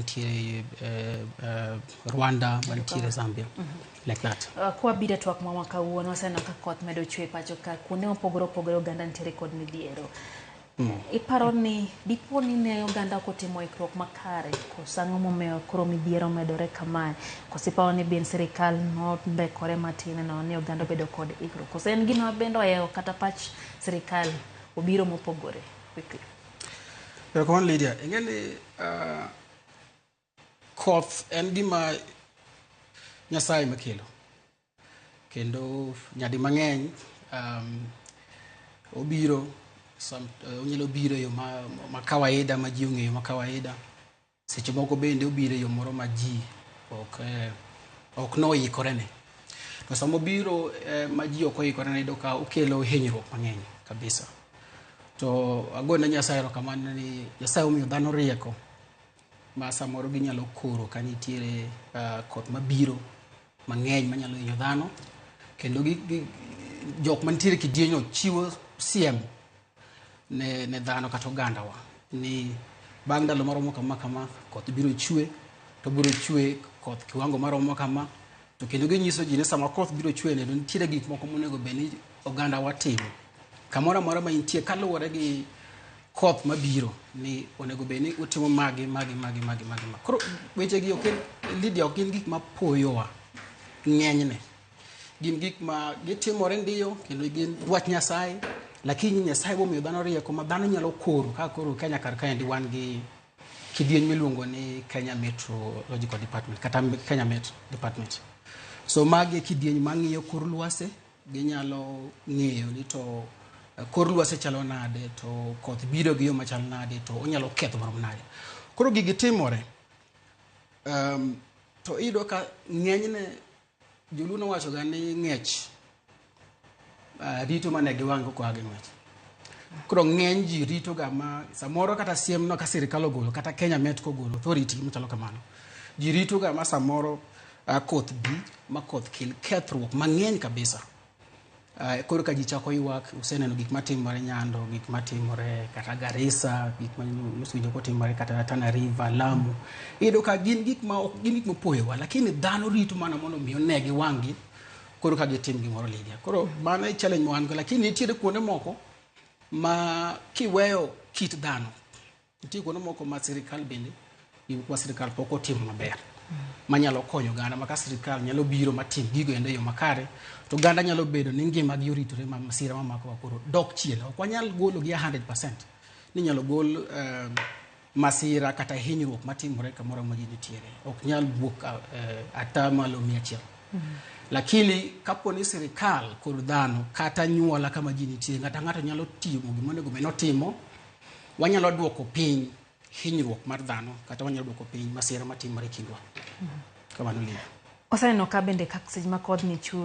mantiere Rwanda, mantiere Zambia, like that. Kwa bida tuak mama kawuono seno ka koth medo chwe pacho ka kuonde mopogore opogore oganda ntiere kod midhiero. Iparo ni dipo ni ne oganda kotimo ikruok makare koso ang'o momiyo koro midhiero medore kamae koso iparo ni bin sirikal no mbekore matin no ni oganda bedo kod ikruok koso en gino bendo oyewo kata pach sirikal obiro mopogore quickly. Come on, Lydia. Ingeni koth en gima Nyasaye makelo. Kendo nyadi mang'eny obiro onyalo biro yo ma kawaida ma ji ong'eyo ma kawaida. Seche moko bende obiro yo moro ma ji ok noikore ne. To sama obiro ma ji ok oikore ne do ka okelo hinyruok mang'eny kabisa. To agona Nyasaye erokamano ni Nyasaye omiyo dhano rieko ma samoro ginyalo koro ka nitiere koth mabiro mang'eny manyalo hinyo dhano kendo jok mantiere kidienyo chiwo siem ne dhano kata ogandawa ni bang' ndalo maromo kama koth biro chwe to biro chwe koth kiwango maromo kama to kendo ginyiso ji ni sama koth biro chwe ne nitiere gik moko monego bed ni ogandawa timo kamoro amora ma intie kaluwore gi koth mabiro ni onego bed ni utimo magi. Koro wechegi ok Lydia ok gin gik mapoyowa ng'enyne gin gik ma gitimore ndiyo kendo gin wach Nyasaye lakini Nyasaye bomiyo dhano rieko ma dhano nyalo koro ka koro Kenya kar kaendi wan gi kidieny miluongo ni Kenya Meteorological Department kata Kenya Met Department. So magi kidieny mang'iyo kor lwase ginyalo ng'eyo ni to kor lwase chalo nade to koth biro gi yo machal nade to onyalo ketho marom nade. Koro gigi timore to iyudo ka ng'enyne joluo wacho ga ni ng'ech rito mane giwang'o kwa gi ng'ech. Koro ng'eny ji rito ga ma samoro kata siem no ka sirikal ogolo kata Kenya Met kogolo authority machalo kamano ji rito ga ma samoro koth bi ma koth kel kethruok mang'eny kabisa. Koro ka ji chako ywak useneno gik matimore Nyando, gik matimore kata Garissa, gik masujo kotimore kata Tana River, Lamu. Iyudo ka gin gik mopoyowa lakini dhano rito mana mondo miyo ne giwang'gi koro ka gitim gimoro Lydia. Koro mano e challenge moan go lakini nitiere kuonde moko ma kiweyo kit dhano. Nitiere kuonde moko ma sirikal bende kwa sirikal pok otimo maber. Manyalo konyo ganda maka sirikal nyalo biro matim gigo ende yo makare to ganda nyalo bedo ni ngima gi oritore ma masira ma mako koro dok chien ok wanyal golo gi 100% ni nyalo gol masira kata hinyruok matimore kamoro ma ji nitiere ok nyal buok atamalo 100 lakini kapo ni sirikal kod dhano kata nyuola kama ji nitie ng'ato nyalo timo gima onego bed notimo wanyalo duoko piny hinyruok mar dhano kata wanyalo duoko piny masira matimore kindwa kamano Lydia. Oseneno ka bende kak seche ma koth ni chwe